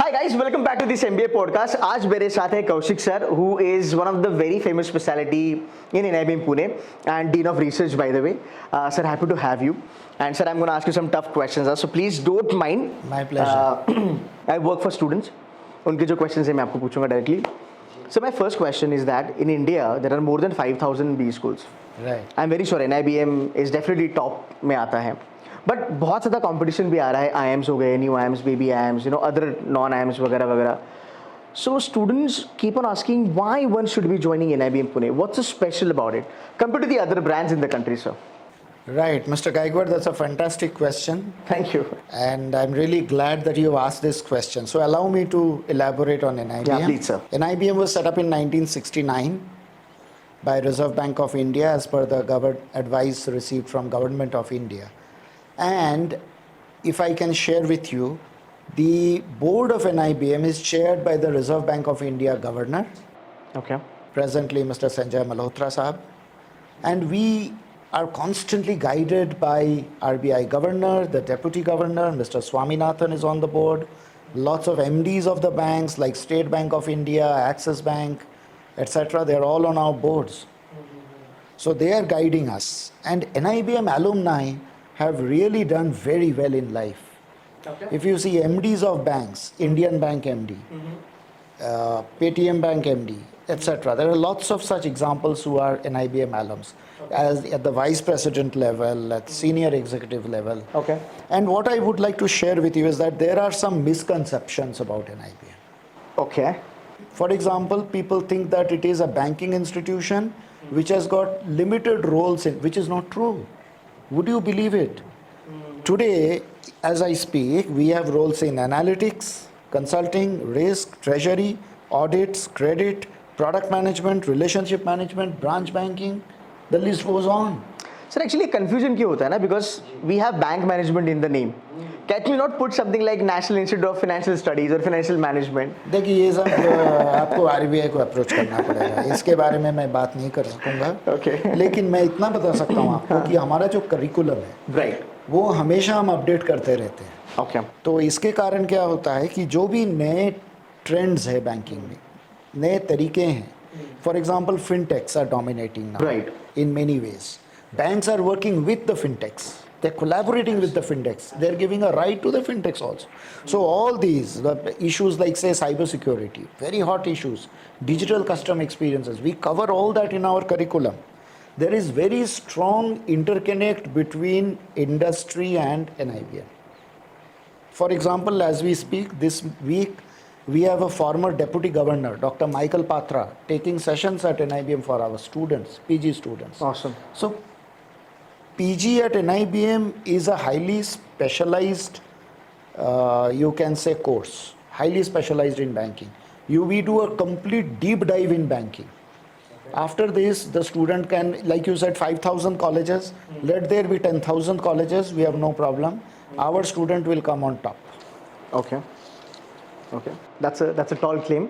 Hi guys, welcome back to this MBA podcast. आज मेरे साथ है Kaushik sir, who is one of the very famous specialty in NIBM Pune and Dean of Research, by the way. Sir, happy to have you. And sir, I'm going to ask you some tough questions. So please don't mind. My pleasure. I work for students. उनके जो questions हैं मैं आपको पूछूंगा directly. So my first question is that in India there are more than 5,000 B schools. Right. I'm very sure NIBM is definitely top में आता है. But बहुत ज़्यादा कंपटीशन भी आ रहा है. IIMs हो गए, new IIMs, baby IIMs, other non IIMs वगैरह वगैरह. So students keep on asking why one should be joining NIBM Pune. What's so special about it compared to the other brands in the country, sir? Right, Mr. Gaikwad, that's a fantastic question. Thank you. And I'm really glad that you asked this question. So allow me to elaborate on NIBM. Yeah, please, sir. NIBM was set up in 1969 by Reserve Bank of India as per the advice received from Government of India. And if I can share with you, the board of NIBM is chaired by the Reserve Bank of India Governor. Okay. Presently Mr. Sanjay Malhotra Sahab. And we are constantly guided by RBI Governor, the Deputy Governor, Mr. Swaminathan is on the board. Lots of MDs of the banks like State Bank of India, Axis Bank, etc. They are all on our boards. So they are guiding us. And NIBM alumni have really done very well in life. Okay. If you see MDs of banks, Indian Bank MD, Paytm Bank MD, etc. There are lots of such examples who are NIBM alums, as at the vice president level, at senior executive level. Okay. And what I would like to share with you is that there are some misconceptions about NIBM. Okay. For example, people think that it is a banking institution which has got limited roles in, which is not true. Would you believe it? Today, as I speak, we have roles in analytics, consulting, risk, treasury, audits, credit, product management, relationship management, branch banking. The list goes on. Sir, actually confusion क्यों होता है ना? Because we have bank management in the name. Can you not put something like National Institute of Financial Studies or Financial Management? देखिए ये सब आपको RBI को approach करना पड़ेगा. इसके बारे में मैं बात नहीं कर सकूंगा. Okay. लेकिन मैं इतना बता सकता हूँ आपको कि हमारा जो करिकुलम है, Right. वो हमेशा हम अपडेट करते रहते हैं. Okay. तो इसके कारण क्या होता है कि जो भी नए ट्रेंड्स है बैंकिंग में, नए तरीके हैं. For example fintechs are dominating now. Right. In many ways. Banks are working with the fintechs. They're collaborating with the fintechs. They're giving a right to the fintechs also. So all these the issues like say cybersecurity, very hot issues, digital customer experiences, we cover all that in our curriculum. There is very strong interconnect between industry and NIBM. For example, as we speak this week, we have a former Deputy Governor, Dr. Michael Patra, taking sessions at NIBM for our students, PG students. Awesome. So, PG at NIBM is a highly specialized, you can say, course, highly specialized in banking. We do a complete deep dive in banking. After this, the student can, like you said, 5,000 colleges, let there be 10,000 colleges, we have no problem. Our student will come on top. Okay. Okay, that's a tall claim,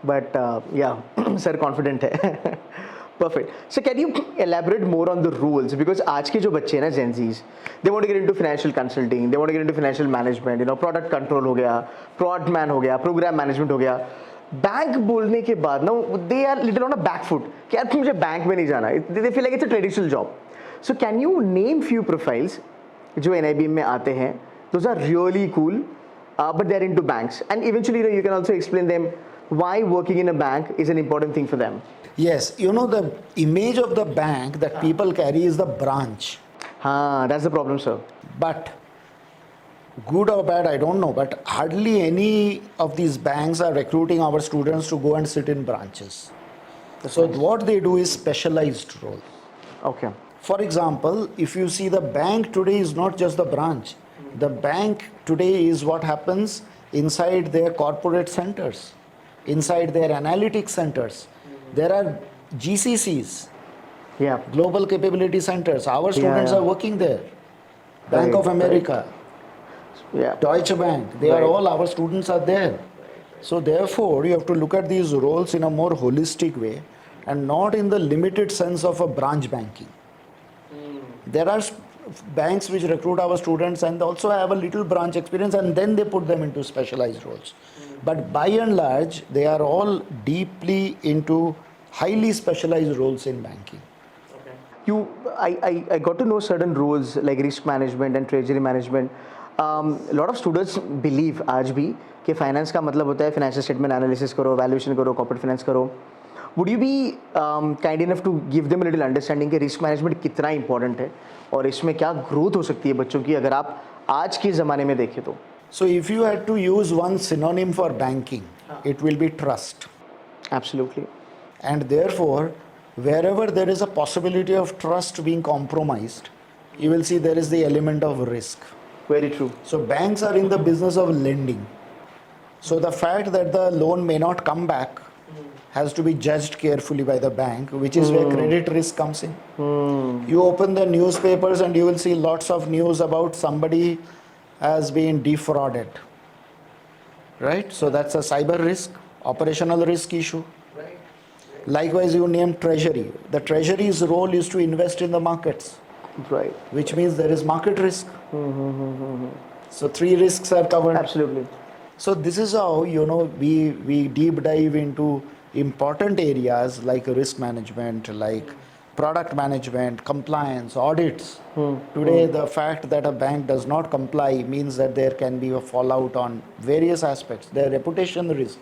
but yeah, sir confident है. Perfect. So can you elaborate more on the rules? Because आज के जो बच्चे हैं ना Gen Zs, they want to get into financial consulting, they want to get into financial management, product control हो गया, prod man हो गया, program management हो गया. बैंक बोलने के बाद ना they are little on a back foot कि यार मुझे बैंक में नहीं जाना. They feel like it's a traditional job. So can you name few profiles जो NIBM में आते हैं? Those are really cool. But they're into banks, and eventually you can also explain them why working in a bank is an important thing for them. Yes, the image of the bank that people carry is the branch. That's the problem, sir. But good or bad, I don't know, but hardly any of these banks are recruiting our students to go and sit in branches. That's so nice. What they do is specialized role. Okay. For example, if you see the bank today is not just the branch. The bank today is what happens inside their corporate centers, inside their analytics centers. There are GCCs, Global Capability Centers. Our students are working there. Bank of America, Deutsche Bank, they are all, our students are there. So therefore, you have to look at these roles in a more holistic way and not in the limited sense of a branch banking. There are banks which recruit our students and also have a little branch experience, and then they put them into specialized roles. But by and large, they are all deeply into highly specialized roles in banking. I got to know certain roles like risk management and treasury management. A lot of students believe आज भी कि finance का मतलब होता है financial statement analysis करो, valuation करो, corporate finance करो. Would you be kind enough to give them a little understanding कि risk management कितना important है और इसमें क्या growth हो सकती है बच्चों की अगर आप आज के ज़माने में देखें तो? So if you had to use one synonym for banking, it will be trust. Absolutely. And therefore, wherever there is a possibility of trust being compromised, you will see there is the element of risk. Very true. So banks are in the business of lending. So the fact that the loan may not come back has to be judged carefully by the bank, which is where credit risk comes in. You open the newspapers and you will see lots of news about somebody has been defrauded. Right? So that's a cyber risk, operational risk issue. Likewise, you name treasury. The treasury's role is to invest in the markets. Right. Which means there is market risk. So 3 risks are covered. Absolutely. So this is how, we deep dive into important areas like risk management, like product management, compliance, audits. Today, the fact that a bank does not comply means that there can be a fallout on various aspects. Their reputation risk.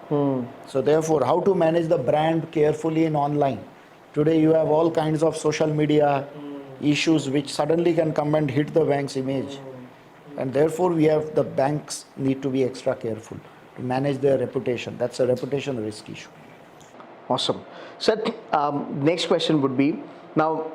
So therefore, how to manage the brand carefully in online. Today you have all kinds of social media issues which suddenly can come and hit the bank's image. And therefore the banks need to be extra careful to manage their reputation. That's a reputation risk issue. Awesome. So next question would be, now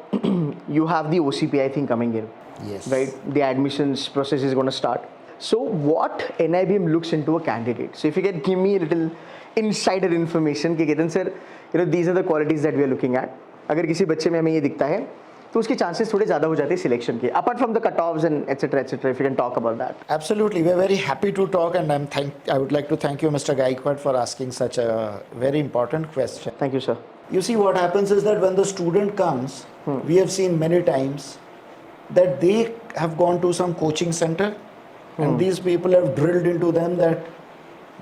you have the OCPI thing coming in. Yes. Right? The admissions process is going to start. So what NIBM looks into a candidate? So if you can give me a little insider information कि Ketan sir, these are the qualities that we are looking at. अगर किसी बच्चे में हमें ये दिखता है तो उसके chances थोड़े ज़्यादा हो जाते हैं selection के. Apart from the cutoffs and etc. if you can talk about that. Absolutely, we are very happy to talk, and I would like to thank you, Mr. Gaikwad, for asking such a very important question. Thank you, sir. You see, what happens is that when the student comes, we have seen many times that they have gone to some coaching center. And these people have drilled into them that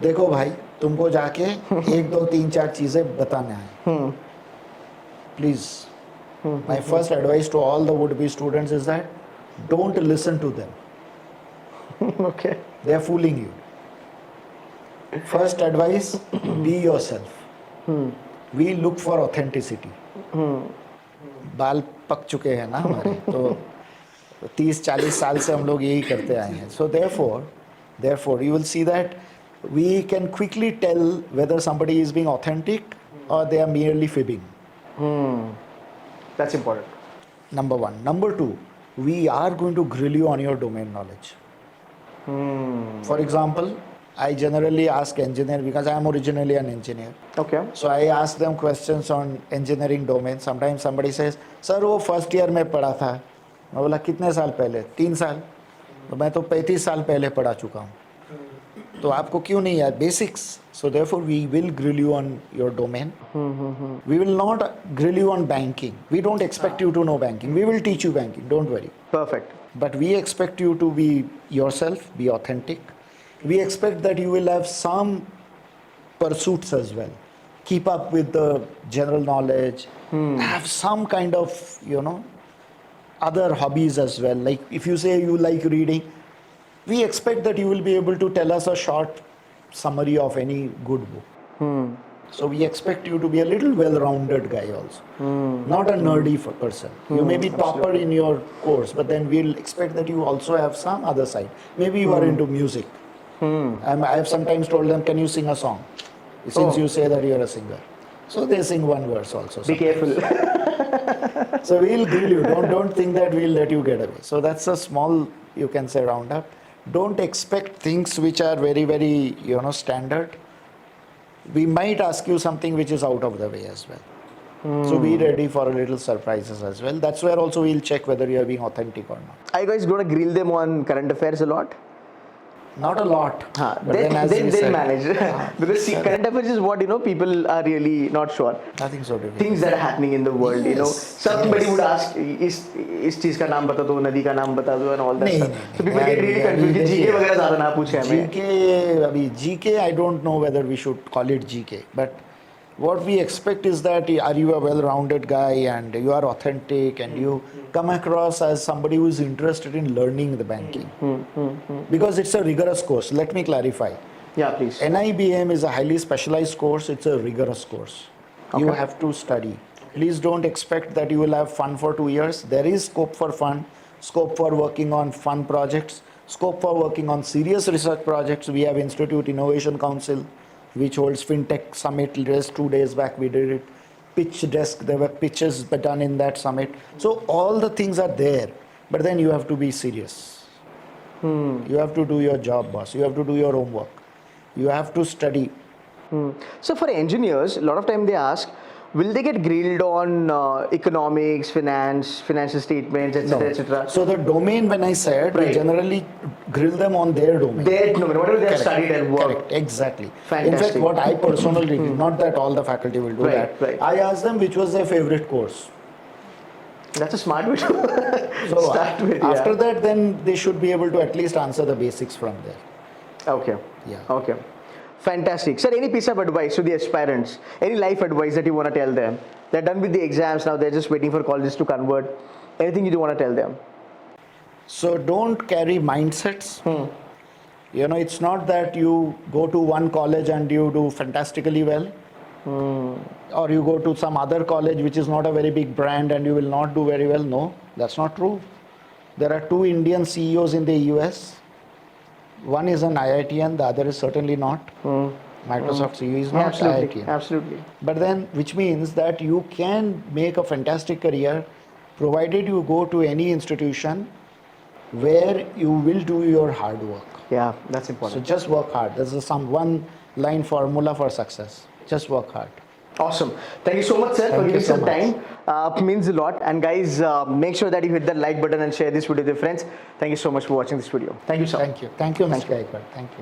देखो भाई तुमको जाके 1 2 3 4 चीजें बताना है. Please, my first advice to all the would-be students is that don't listen to them. Okay. They are fooling you. First advice, be yourself. We look for authenticity. बाल पक चुके हैं ना हमारे, तो 30-40 साल से हम लोग यही करते आए हैं. So therefore you will see that we can quickly tell whether somebody is being authentic or they are merely fibbing. That's important. Number 1. Number 2, we are going to grill you on your domain knowledge. For example, I generally ask engineer because I am originally an engineer. Okay. So I ask them questions on engineering domain. Sometimes somebody says, sir वो first year में पढ़ा था. मैं बोला कितने साल पहले? 3 साल. तो मैं तो 35 साल पहले पढ़ा चुका हूँ. तो आपको क्यों नहीं याद? Basics. So therefore we will grill you on your domain. We will not grill you on banking. We don't expect you to know banking. We will teach you banking. Don't worry. Perfect. But we expect you to be yourself, be authentic. We expect that you will have some pursuits as well. Keep up with the general knowledge. Have some kind of, other hobbies as well. Like if you say you like reading, we expect that you will be able to tell us a short summary of any good book. So we expect you to be a little well-rounded guy also. Not a nerdy person. You may be topper in your course, but then we'll expect that you also have some other side. Maybe you are into music. I have sometimes told them, can you sing a song? Since you say that you're a singer. So they sing one verse also. Be careful. So we'll grill you. Don't think that we'll let you get away. So that's a small, you can say, roundup. Don't expect things which are very, very, standard. We might ask you something which is out of the way as well. So be ready for a little surprises as well. That's where also we'll check whether you are being authentic or not. Are you guys going to grill them on current affairs a lot? Not a lot. But Then as we they'll said, manage. Because see, current affairs is what, people are really not sure. nothing so difficult. Things that are happening in the world, Yes, somebody yes. would ask, इस चीज का नाम बता दो, नदी का नाम बता दो, and all that नहीं, stuff. नहीं, So people नहीं. get really I- confused. I- GK वगैरह ज़्यादा ना पूछे हमें. GK, I don't know whether we should call it GK, but what we expect is that are you a well-rounded guy and you are authentic and you come across as somebody who is interested in learning the banking. Because it's a rigorous course. Let me clarify. Yeah, please. NIBM is a highly specialized course. It's a rigorous course. You Okay. have to study. Please don't expect that you will have fun for 2 years. There is scope for fun, scope for working on fun projects, scope for working on serious research projects. We have Institute Innovation Council, which holds FinTech Summit. Just 2 days back we did it. Pitch desk, there were pitches done in that summit. So all the things are there, but then you have to be serious. You have to do your job, boss. You have to do your homework. You have to study. So for engineers, a lot of time they ask, will they get grilled on economics, finance, financial statements, etc., etc.? So the domain, when I said, we Right. generally grill them on their domain. Their domain, whatever they have Correct. studied and worked. Correct, exactly. In Fantastic. fact, what I personally do, not that all the faculty will do Right, that, right. I ask them which was their favorite course. That's a smart way to So start with. after Yeah. that, then they should be able to at least answer the basics from there. Okay. Yeah. Okay. Fantastic. Sir, any piece of advice to the aspirants? Any life advice that you want to tell them? They're done with the exams now, they're just waiting for colleges to convert. Anything you want to tell them? So don't carry mindsets. It's not that you go to one college and you do fantastically well. Or you go to some other college which is not a very big brand and you will not do very well. No, that's not true. There are 2 Indian CEOs in the US. One is an IITian, the other is certainly not. Microsoft CEO is not Absolutely. IITian. Absolutely. But then, which means that you can make a fantastic career provided you go to any institution where you will do your hard work. Yeah, that's So important. just work hard. This is some one line formula for success. Just work hard. Awesome. Thank you so much, sir, for Thank you giving so some much. time. Means a lot. And guys, make sure that you hit that like button and share this video with your friends. Thank you so much for watching this video. Thank you, sir. Thank you. Thank you, Mr. Gaikwad. Thank you.